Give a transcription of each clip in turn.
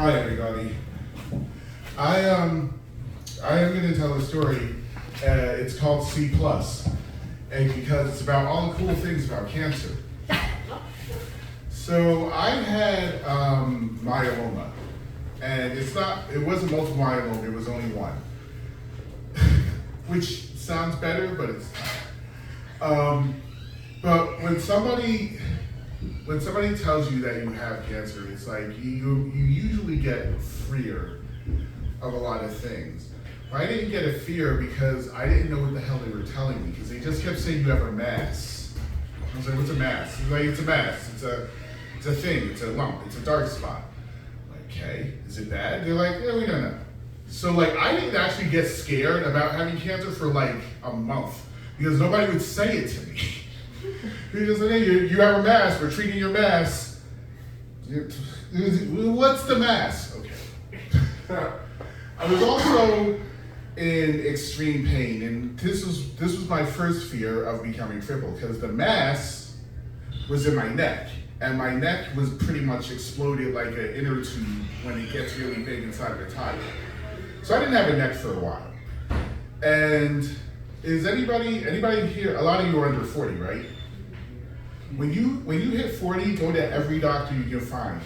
Hi everybody. I am going to tell a story. It's called C+, and because it's about all the cool things about cancer. So I had myeloma, and it wasn't multiple myeloma, it was only one, which sounds better, but it's not. But when somebody tells you that you have cancer, it's like you usually get freer of a lot of things. I didn't get a fear because I didn't know what the hell they were telling me, because they just kept saying you have a mass. I was like, what's a mass? He's like, it's a mass. It's a thing. It's a lump. It's a dark spot. I'm like, okay, is it bad? They're like, yeah, we don't know. So like, I didn't actually get scared about having cancer for like a month because nobody would say it to me. They just said, hey, you have a mass. We're treating your mass. What's the mass? Okay. I was also in extreme pain, and this was my first fear of becoming crippled, because the mass was in my neck, and my neck was pretty much exploded like an inner tube when it gets really big inside of a tire. So I didn't have a neck for a while. And is anybody here? A lot of you are under 40, right? When you hit 40, go to every doctor you can find,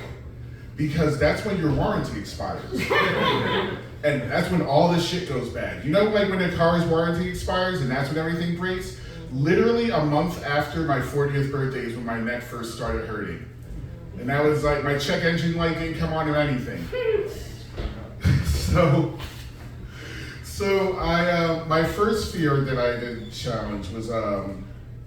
because that's when your warranty expires. And that's when all this shit goes bad. You know, like when a car's warranty expires and that's when everything breaks? Literally a month after my 40th birthday is when my neck first started hurting. And that was like, my check engine light didn't come on or anything. So my first fear that I did challenge was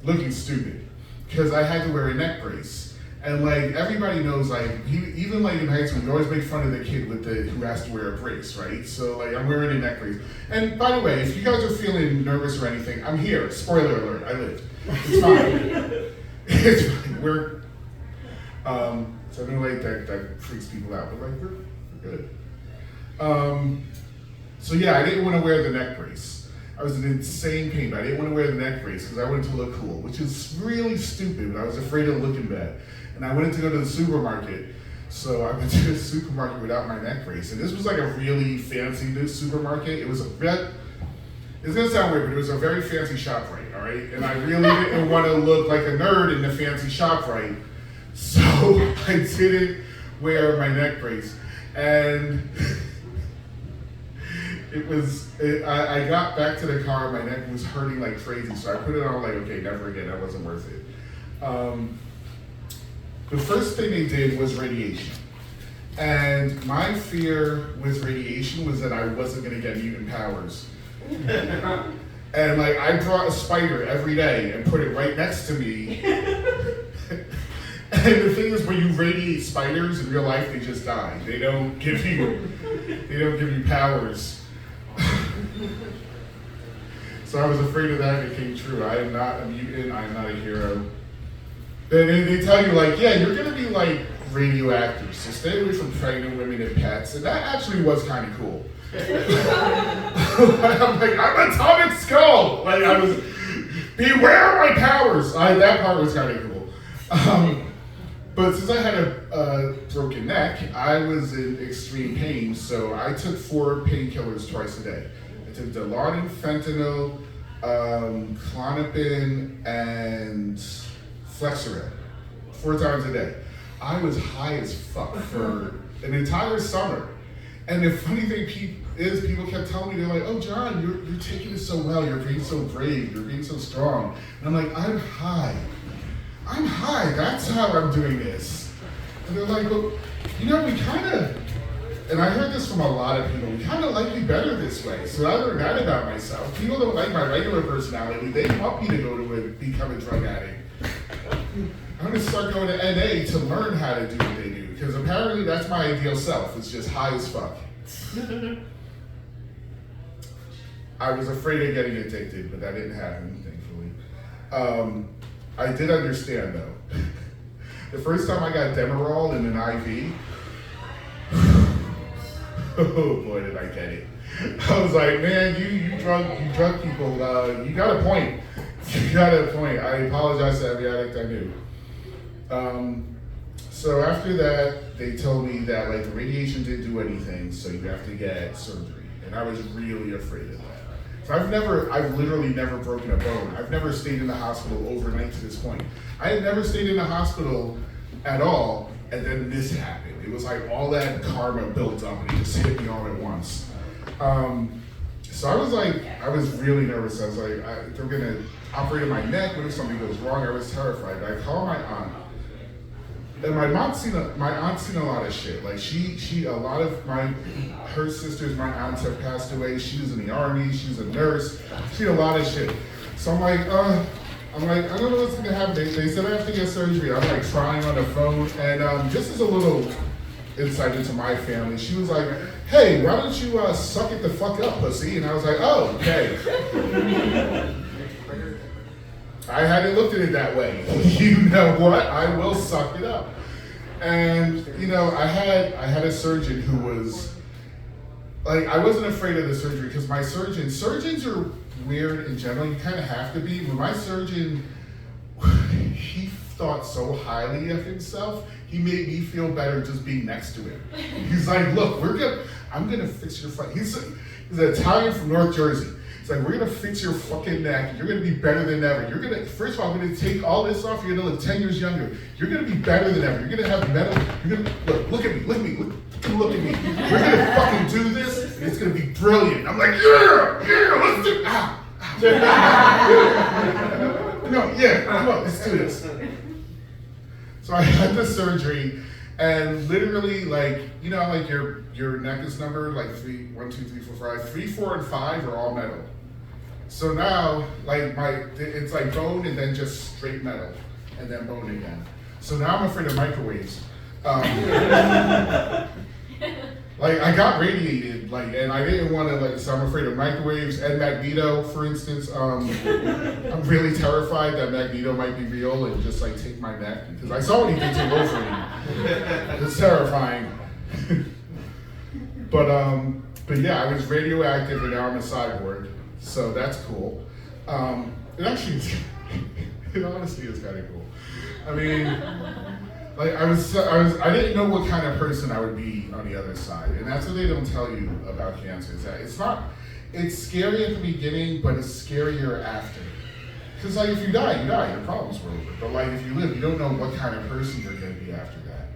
looking stupid, because I had to wear a neck brace. And like everybody knows, like even like in high school, you always make fun of the kid who has to wear a brace, right? So like I'm wearing a neck brace. And by the way, if you guys are feeling nervous or anything, I'm here. Spoiler alert, I lived. It's fine. It's fine. We're so I know like that freaks people out, but like we're good. So yeah, I didn't want to wear the neck brace. I was in insane pain, but I didn't want to wear the neck brace because I wanted to look cool, which is really stupid, but I was afraid of looking bad. And I wanted to go to the supermarket, so I went to the supermarket without my neck brace. And this was like a really fancy new supermarket. It's gonna sound weird, but it was a very fancy ShopRite, all right? And I really didn't want to look like a nerd in the fancy ShopRite, so I didn't wear my neck brace. And I got back to the car, my neck was hurting like crazy, so I put it on like, okay, never again, that wasn't worth it. The first thing they did was radiation. And my fear with radiation was that I wasn't gonna get mutant powers. And like, I brought a spider every day and put it right next to me. And the thing is, when you radiate spiders in real life, they just die. They don't give you powers. So I was afraid of that, and it came true. I am not a mutant, I am not a hero. They tell you like, yeah, you're gonna be like radioactive, so stay away from pregnant women and pets, and that actually was kind of cool. I'm like, I'm Atomic Skull! Like I was, beware my powers! That part was kind of cool. But since I had a broken neck, I was in extreme pain, so I took 4 painkillers twice a day. I took Dilaudid, fentanyl, Klonopin, and Flexeril 4 times a day. I was high as fuck for an entire summer. And the funny thing is, people kept telling me, they're like, oh John, you're taking it so well, you're being so brave, you're being so strong. And I'm like, I'm high, that's how I'm doing this. And they're like, well, you know, we kind of, and I heard this from a lot of people, we kind of like you better this way. So I learned that about myself. People don't like my regular personality, they want me to become a drug addict. I'm gonna start going to NA to learn how to do what they do, because apparently that's my ideal self, it's just high as fuck. I was afraid of getting addicted, but that didn't happen, thankfully. I did understand though. The first time I got Demerol in an IV, oh boy did I get it. I was like, man, you drug people, you got a point. You got a point. I apologize to every addict I knew. So after that, they told me that like the radiation didn't do anything, so you have to get surgery. And I was really afraid of that. So I've literally never broken a bone. I've never stayed in the hospital overnight to this point. I had never stayed in the hospital at all, and then this happened. It was like all that karma built up and it just hit me all at once. So I was really nervous. I was like, they're gonna operate on my neck. What if something goes wrong? I was terrified. I called my aunt. And my aunt's seen a lot of shit. Like a lot of her sisters, my aunts have passed away. She was in the army, she was a nurse. She had a lot of shit. So I'm like, I don't know what's gonna happen. They said I have to get surgery. I'm like trying on the phone. And just as a little insight into my family, she was like, hey, why don't you suck it the fuck up, pussy? And I was like, oh, okay. I hadn't looked at it that way. You know what? I will suck it up. And I had a surgeon who was like, I wasn't afraid of the surgery because my surgeons are weird in general. You kind of have to be. But my surgeon, he thought so highly of himself. He made me feel better just being next to him. He's like, look, I'm gonna fix your fucking. He's an Italian from North Jersey. It's like, we're gonna fix your fucking neck. You're gonna be better than ever. First of all, I'm gonna take all this off. You're gonna look 10 years younger. You're gonna be better than ever. You're gonna have metal. You're gonna look at me. Look at me. We're gonna fucking do this, and it's gonna be brilliant. I'm like, yeah, let's do. Come on, let's do this. So I had the surgery, and literally, like your neck is numbered like 1, 2, 3, 4, 5. 3, 4, and 5 are all metal. So now, like it's like bone and then just straight metal, and then bone again. So now I'm afraid of microwaves. Like I got radiated, and I didn't want to so I'm afraid of microwaves. Ed Magneto, for instance, I'm really terrified that Magneto might be real and just take my neck, because I saw what he did to Wolverine. It's terrifying. But yeah, I was radioactive and now I'm a cyborg, so that's cool. It actually, it honestly is kind of cool. I mean, I didn't know what kind of person I would be on the other side, and that's what they don't tell you about cancer. Is that it's scary at the beginning, but it's scarier after. Because if you die, your problems were over. But if you live, you don't know what kind of person you're going to be after that.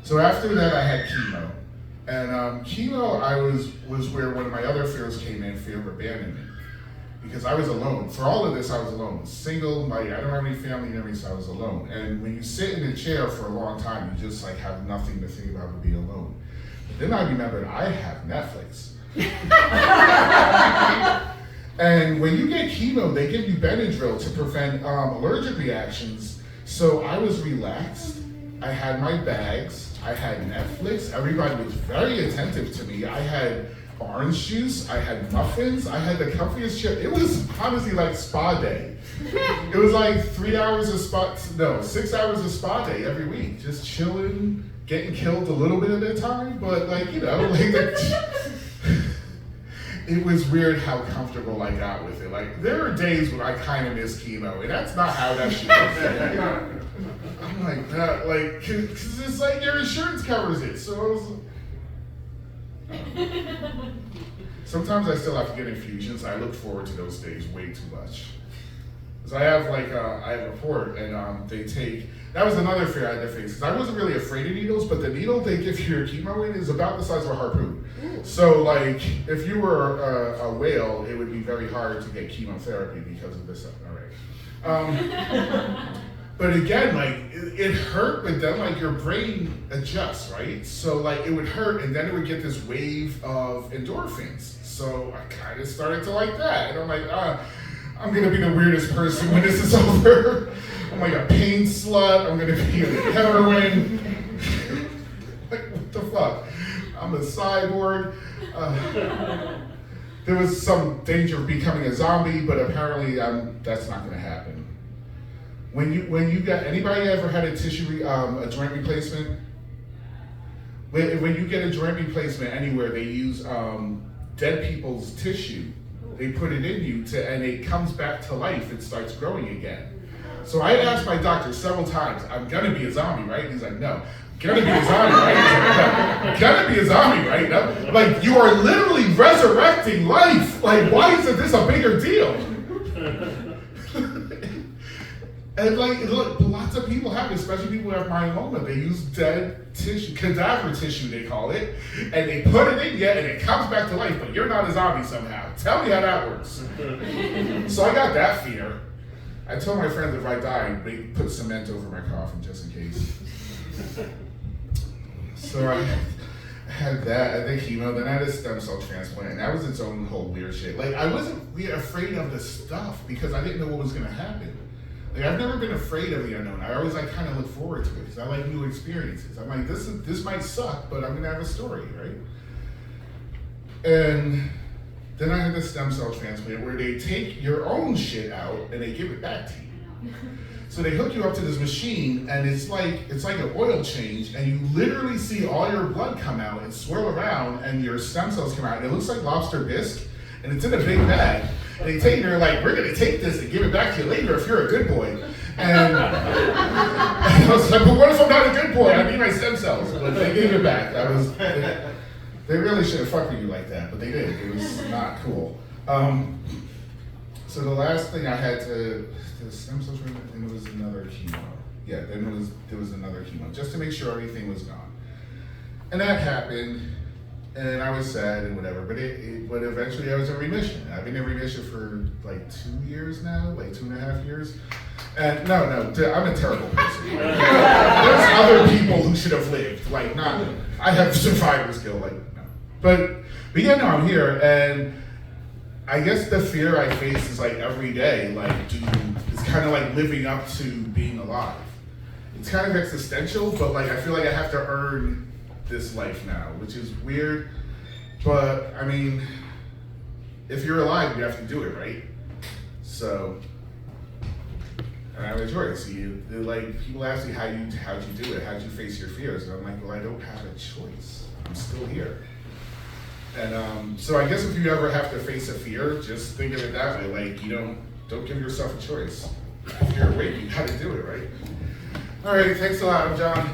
So after that, I had chemo. And chemo, was where one of my other fears came in, fear of abandonment. Because I was alone. For all of this, I was alone. Single, I don't have any family and everything, so I was alone. And when you sit in a chair for a long time, you just have nothing to think about but being alone. But then I remembered I have Netflix. And when you get chemo, they give you Benadryl to prevent allergic reactions. So I was relaxed. I had my bags. I had Netflix. Everybody was very attentive to me. I had orange juice. I had muffins. I had the comfiest chair. It was honestly like spa day. It was like 6 hours of spa day every week. Just chilling, getting killed a little bit at a time, but it was weird how comfortable I got with it. There are days when I kind of miss chemo, and that's not how that shit is. I'm like that, cause it's your insurance covers it. So sometimes I still have to get infusions. I look forward to those days way too much. Cause I have I have a port, and that was another fear I had to face. Cause I wasn't really afraid of needles, but the needle they give you your chemo in is about the size of a harpoon. Ooh. So if you were a whale, it would be very hard to get chemotherapy because of this. All right. But again, it hurt, but then your brain adjusts, right? So it would hurt, and then it would get this wave of endorphins. So I kind of started to like that, and I'm like, I'm gonna be the weirdest person when this is over. I'm like a pain slut. I'm gonna be on heroin. What the fuck? I'm a cyborg. There was some danger of becoming a zombie, but apparently that's not gonna happen. When you got, anybody ever had a a joint replacement? When you get a joint replacement anywhere, they use dead people's tissue. They put it in you and it comes back to life and starts growing again. So I asked my doctor several times, I'm gonna be a zombie, right? And he's like, no. Gonna be a zombie, right? Like, no. Gonna be a zombie, right? No. Like, you are literally resurrecting life. Like, why isn't this a bigger deal? And like, look, lots of people have it, especially people who have myeloma. They use dead tissue, cadaver tissue they call it, and they put it in you and it comes back to life, but you're not a zombie somehow. Tell me how that works. So I got that fear. I told my friends if I died, they put cement over my coffin just in case. So I had that, I think chemo, then I had a stem cell transplant, and that was its own whole weird shit. Like, I wasn't really afraid of the stuff because I didn't know what was gonna happen. Like, I've never been afraid of the unknown. I always like kind of look forward to it because I like new experiences. I'm like, this might suck, but I'm gonna have a story, right? And then I had the stem cell transplant where they take your own shit out and they give it back to you. So they hook you up to this machine, and it's like an oil change, and you literally see all your blood come out and swirl around, and your stem cells come out. And it looks like lobster bisque, and it's in a big bag. And they take it, they're like, we're gonna take this and give it back to you later if you're a good boy. And I was like, but what if I'm not a good boy? I need my stem cells. But they gave it back. They really should have fucked with you like that, but they did. It was not cool. So the last thing I had to, the stem cells, and it was another chemo. Yeah, then there was another chemo, just to make sure everything was gone. And that happened, and I was sad and whatever, but but eventually I was in remission. I've been in remission for like 2 years now, like 2.5 years. And no, I'm a terrible person. There's other people who should have lived, like not, I have survivor's guilt, like no. But yeah, no, I'm here, and I guess the fear I face is like every day, like it's kind of like living up to being alive. It's kind of existential, but like I feel like I have to earn this life now, which is weird. But I mean, if you're alive, you have to do it, right? So, and I have a choice. Like people ask me how'd you do it? How'd you face your fears? And I'm like, well, I don't have a choice. I'm still here. And so I guess if you ever have to face a fear, just think of it that way. Like don't give yourself a choice. If you're awake, you gotta do it, right? All right, thanks a lot. I'm John.